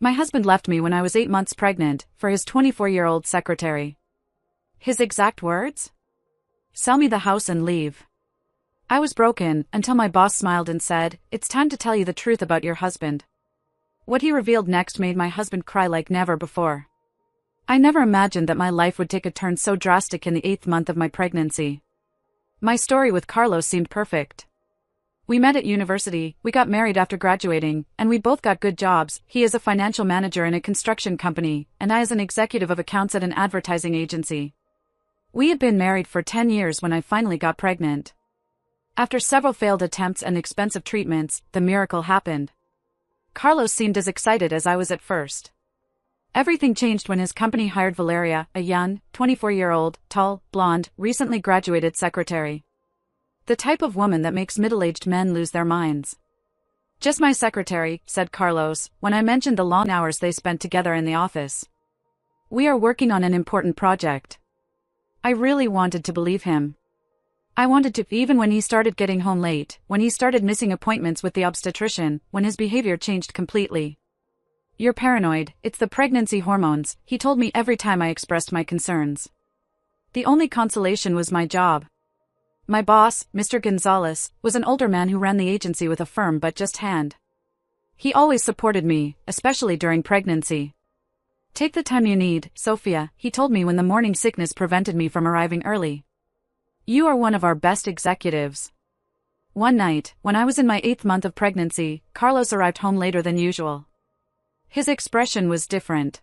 My husband left me when I was 8 months pregnant for his 24-year-old secretary. His exact words? Sell me the house and leave. I was broken until my boss smiled and said, "It's time to tell you the truth about your husband." What he revealed next made my husband cry like never before. I never imagined that my life would take a turn so drastic in the 8th month of my pregnancy. My story with Carlos seemed perfect. We met at university, we got married after graduating, and we both got good jobs. He is a financial manager in a construction company, and I as an executive of accounts at an advertising agency. We had been married for 10 years when I finally got pregnant. After several failed attempts and expensive treatments, the miracle happened. Carlos seemed as excited as I was at first. Everything changed when his company hired Valeria, a young, 24-year-old, tall, blonde, recently graduated secretary. The type of woman that makes middle-aged men lose their minds. "Just my secretary," said Carlos, when I mentioned the long hours they spent together in the office. "We are working on an important project." I really wanted to believe him. I wanted to, even when he started getting home late, when he started missing appointments with the obstetrician, when his behavior changed completely. "You're paranoid, it's the pregnancy hormones," he told me every time I expressed my concerns. The only consolation was my job. My boss, Mr. Gonzalez, was an older man who ran the agency with a firm but just hand. He always supported me, especially during pregnancy. "Take the time you need, Sophia," he told me when the morning sickness prevented me from arriving early. "You are one of our best executives." One night, when I was in my 8th month of pregnancy, Carlos arrived home later than usual. His expression was different.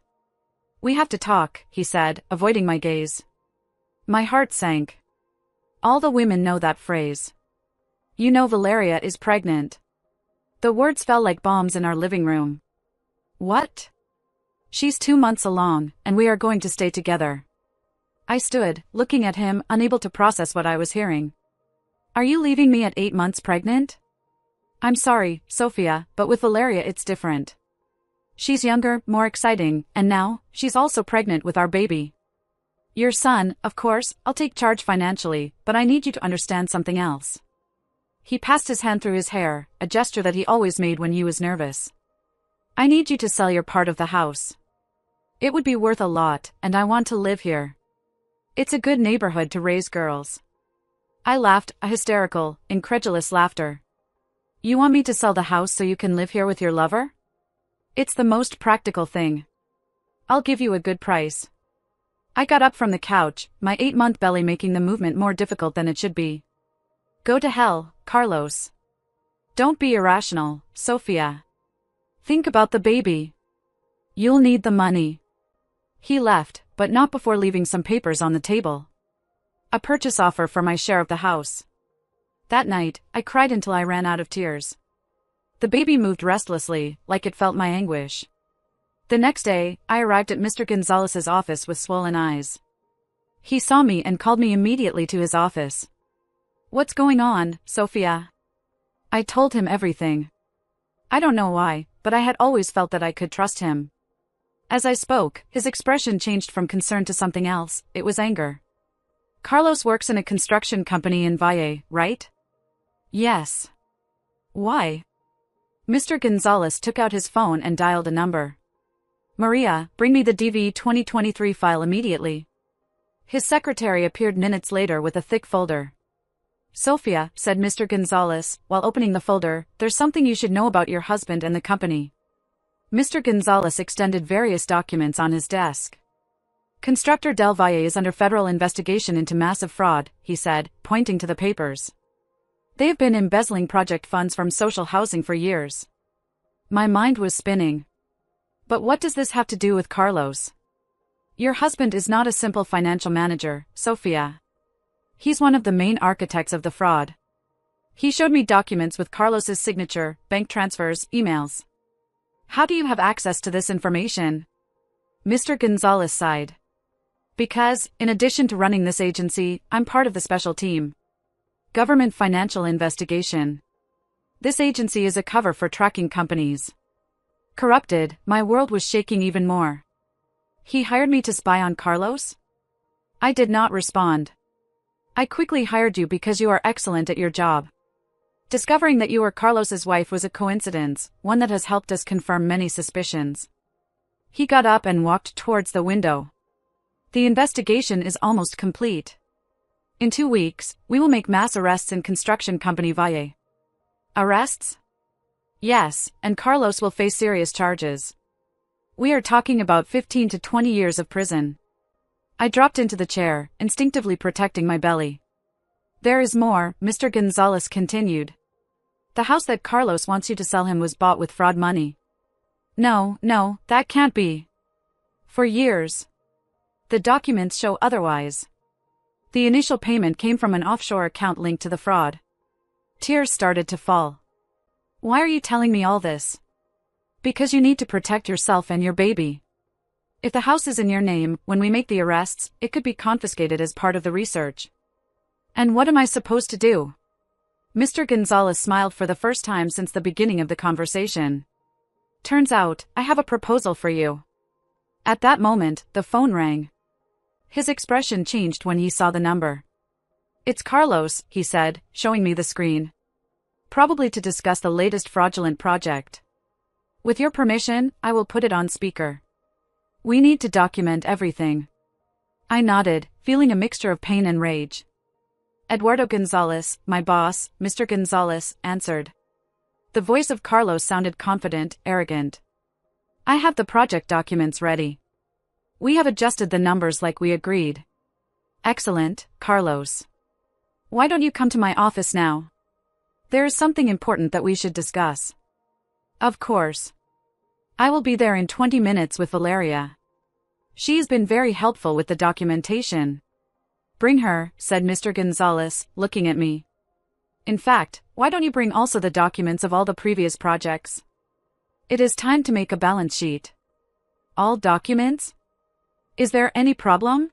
"We have to talk," he said, avoiding my gaze. My heart sank. All the women know that phrase. "You know Valeria is pregnant." The words fell like bombs in our living room. "What?" "She's 2 months along, and we are going to stay together." I stood, looking at him, unable to process what I was hearing. "Are you leaving me at 8 months pregnant?" "I'm sorry, Sophia, but with Valeria it's different. She's younger, more exciting, and now, she's also pregnant with our baby. Your son, of course, I'll take charge financially, but I need you to understand something else." He passed his hand through his hair, a gesture that he always made when he was nervous. "I need you to sell your part of the house. It would be worth a lot, and I want to live here. It's a good neighborhood to raise girls." I laughed, a hysterical, incredulous laughter. "You want me to sell the house so you can live here with your lover?" "It's the most practical thing. I'll give you a good price." I got up from the couch, my 8-month belly making the movement more difficult than it should be. "Go to hell, Carlos. Don't be irrational, Sophia. Think about the baby. You'll need the money." He left, but not before leaving some papers on the table. A purchase offer for my share of the house. That night, I cried until I ran out of tears. The baby moved restlessly, like it felt my anguish. The next day, I arrived at Mr. Gonzalez's office with swollen eyes. He saw me and called me immediately to his office. "What's going on, Sophia?" I told him everything. I don't know why, but I had always felt that I could trust him. As I spoke, his expression changed from concern to something else. It was anger. "Carlos works in a construction company in Valle, right?" "Yes." "Why?" Mr. Gonzalez took out his phone and dialed a number. "Maria, bring me the DV 2023 file immediately." His secretary appeared minutes later with a thick folder. "Sophia," said Mr. Gonzalez, while opening the folder, "there's something you should know about your husband and the company." Mr. Gonzalez extended various documents on his desk. "Constructor Del Valle is under federal investigation into massive fraud," he said, pointing to the papers. "They have been embezzling project funds from social housing for years." My mind was spinning. But what does this have to do with Carlos? "Your husband is not a simple financial manager, Sophia. He's one of the main architects of the fraud." He showed me documents with Carlos's signature, bank transfers, emails. "How do you have access to this information?" Mr. Gonzalez sighed. "Because, in addition to running this agency, I'm part of the special team. Government Financial Investigation. This agency is a cover for tracking companies." Corrupted, my world was shaking even more. "He hired me to spy on Carlos?" I did not respond. "I quickly hired you because you are excellent at your job. Discovering that you were Carlos's wife was a coincidence, one that has helped us confirm many suspicions. He got up and walked towards the window. The investigation is almost complete. In 2 weeks, we will make mass arrests in construction company Valle. Arrests? Yes, and Carlos will face serious charges. We are talking about 15 to 20 years of prison. I dropped into the chair, instinctively protecting my belly. There is more, Mr. Gonzalez continued. The house that Carlos wants you to sell him was bought with fraud money. No, that can't be. For years. The documents show otherwise. The initial payment came from an offshore account linked to the fraud. Tears started to fall. Why are you telling me all this? Because you need to protect yourself and your baby. If the house is in your name, when we make the arrests, it could be confiscated as part of the research. And what am I supposed to do? Mr. Gonzalez smiled for the first time since the beginning of the conversation. Turns out, I have a proposal for you. At that moment, the phone rang. His expression changed when he saw the number. It's Carlos, he said, showing me the screen. Probably to discuss the latest fraudulent project. With your permission, I will put it on speaker. We need to document everything. I nodded, feeling a mixture of pain and rage. Eduardo Gonzalez, my boss, Mr. Gonzalez, answered. The voice of Carlos sounded confident, arrogant. I have the project documents ready. We have adjusted the numbers like we agreed. Excellent, Carlos. Why don't you come to my office now? There is something important that we should discuss. Of course. I will be there in 20 minutes with Valeria. She has been very helpful with the documentation. Bring her, said Mr. Gonzalez, looking at me. In fact, why don't you bring also the documents of all the previous projects? It is time to make a balance sheet. All documents? Is there any problem?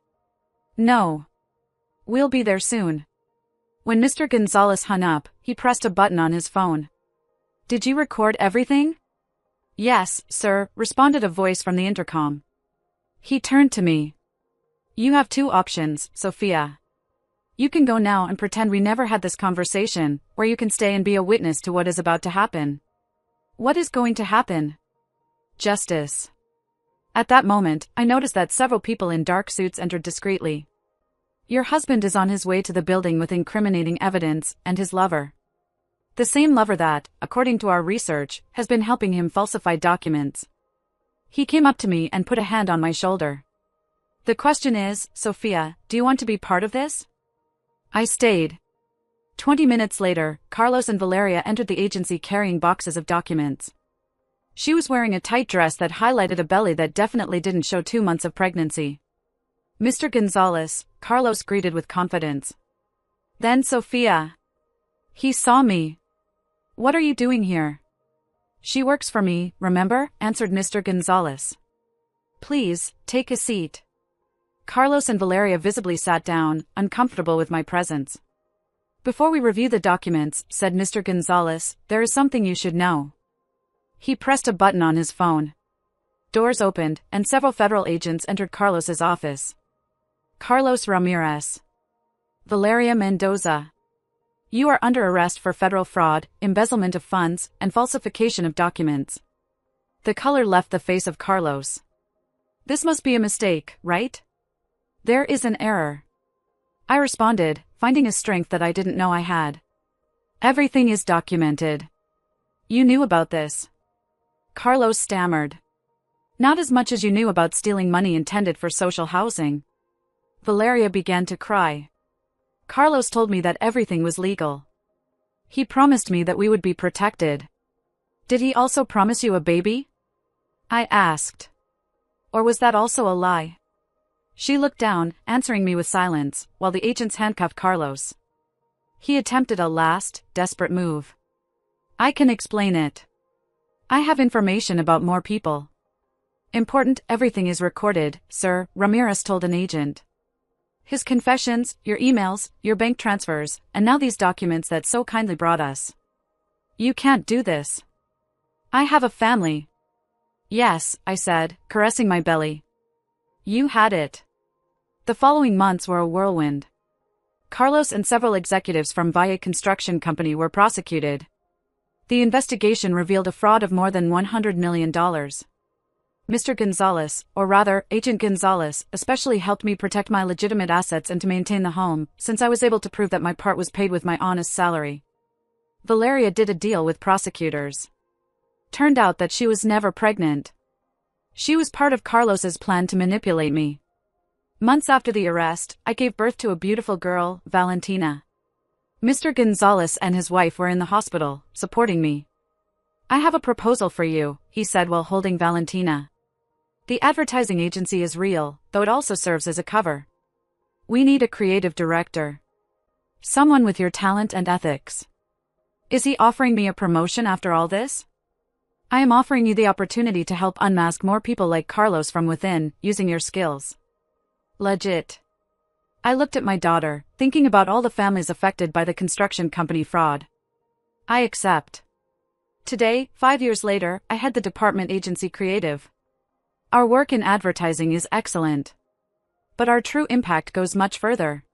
No. We'll be there soon. When Mr. Gonzalez hung up, he pressed a button on his phone. Did you record everything? Yes, sir, responded a voice from the intercom. He turned to me. You have 2 options, Sophia. You can go now and pretend we never had this conversation, or you can stay and be a witness to what is about to happen. What is going to happen? Justice. At that moment, I noticed that several people in dark suits entered discreetly. Your husband is on his way to the building with incriminating evidence, and his lover. The same lover that, according to our research, has been helping him falsify documents. He came up to me and put a hand on my shoulder. The question is, Sophia, do you want to be part of this? I stayed. 20 minutes later, Carlos and Valeria entered the agency carrying boxes of documents. She was wearing a tight dress that highlighted a belly that definitely didn't show 2 months of pregnancy. Mr. Gonzalez, Carlos greeted with confidence. Then Sophia. He saw me. What are you doing here? She works for me, remember? Answered Mr. Gonzalez. Please, take a seat. Carlos and Valeria visibly sat down, uncomfortable with my presence. Before we review the documents, said Mr. Gonzalez, there is something you should know. He pressed a button on his phone. Doors opened, and several federal agents entered Carlos's office. Carlos Ramirez. Valeria Mendoza. You are under arrest for federal fraud, embezzlement of funds, and falsification of documents. The color left the face of Carlos. This must be a mistake, right? There is an error. I responded, finding a strength that I didn't know I had. Everything is documented. You knew about this. Carlos stammered. Not as much as you knew about stealing money intended for social housing. Valeria began to cry. Carlos told me that everything was legal. He promised me that we would be protected. Did he also promise you a baby? I asked. Or was that also a lie? She looked down, answering me with silence, while the agents handcuffed Carlos. He attempted a last, desperate move. I can explain it. I have information about more people. Important, everything is recorded, sir, Ramirez told an agent. His confessions, your emails, your bank transfers, and now these documents that so kindly brought us. You can't do this. I have a family. Yes, I said, caressing my belly. You had it. The following months were a whirlwind. Carlos and several executives from Valle Construction Company were prosecuted. The investigation revealed a fraud of more than $100 million. Mr. Gonzalez, or rather, Agent Gonzalez, especially helped me protect my legitimate assets and to maintain the home, since I was able to prove that my part was paid with my honest salary. Valeria did a deal with prosecutors. Turned out that she was never pregnant. She was part of Carlos's plan to manipulate me. Months after the arrest, I gave birth to a beautiful girl, Valentina. Mr. Gonzalez and his wife were in the hospital, supporting me. "I have a proposal for you," he said while holding Valentina. "The advertising agency is real, though it also serves as a cover. We need a creative director. Someone with your talent and ethics." Is he offering me a promotion after all this? I am offering you the opportunity to help unmask more people like Carlos from within, using your skills. Legit. I looked at my daughter, thinking about all the families affected by the construction company fraud. I accept. Today, 5 years later, I head the department agency creative. Our work in advertising is excellent. But our true impact goes much further.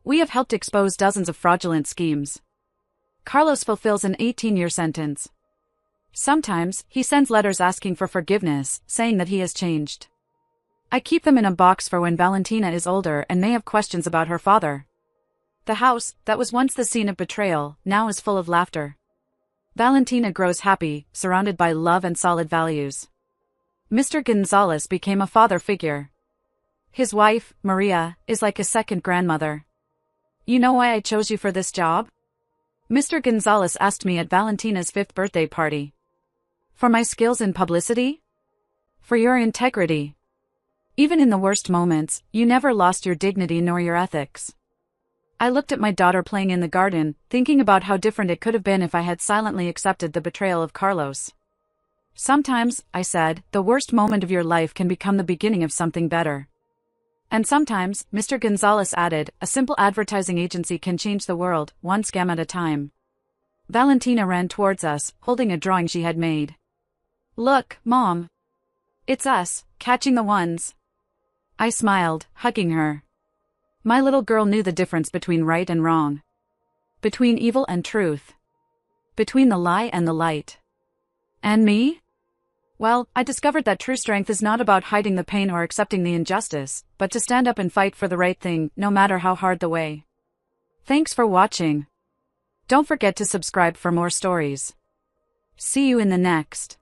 We have helped expose dozens of fraudulent schemes. Carlos fulfills an 18-year sentence. Sometimes, he sends letters asking for forgiveness, saying that he has changed. I keep them in a box for when Valentina is older and may have questions about her father. The house, that was once the scene of betrayal, now is full of laughter. Valentina grows happy, surrounded by love and solid values. Mr. Gonzalez became a father figure. His wife, Maria, is like a second grandmother. "You know why I chose you for this job?" Mr. Gonzalez asked me at Valentina's 5th birthday party. "For my skills in publicity? For your integrity. Even in the worst moments, you never lost your dignity nor your ethics." I looked at my daughter playing in the garden, thinking about how different it could have been if I had silently accepted the betrayal of Carlos. "Sometimes," I said, "the worst moment of your life can become the beginning of something better." "And sometimes," Mr. Gonzalez added, "a simple advertising agency can change the world, one scam at a time." Valentina ran towards us, holding a drawing she had made. "Look, Mom. It's us, catching the ones." I smiled, hugging her. My little girl knew the difference between right and wrong. Between evil and truth. Between the lie and the light. And me? Well, I discovered that true strength is not about hiding the pain or accepting the injustice, but to stand up and fight for the right thing, no matter how hard the way. Thanks for watching. Don't forget to subscribe for more stories. See you in the next.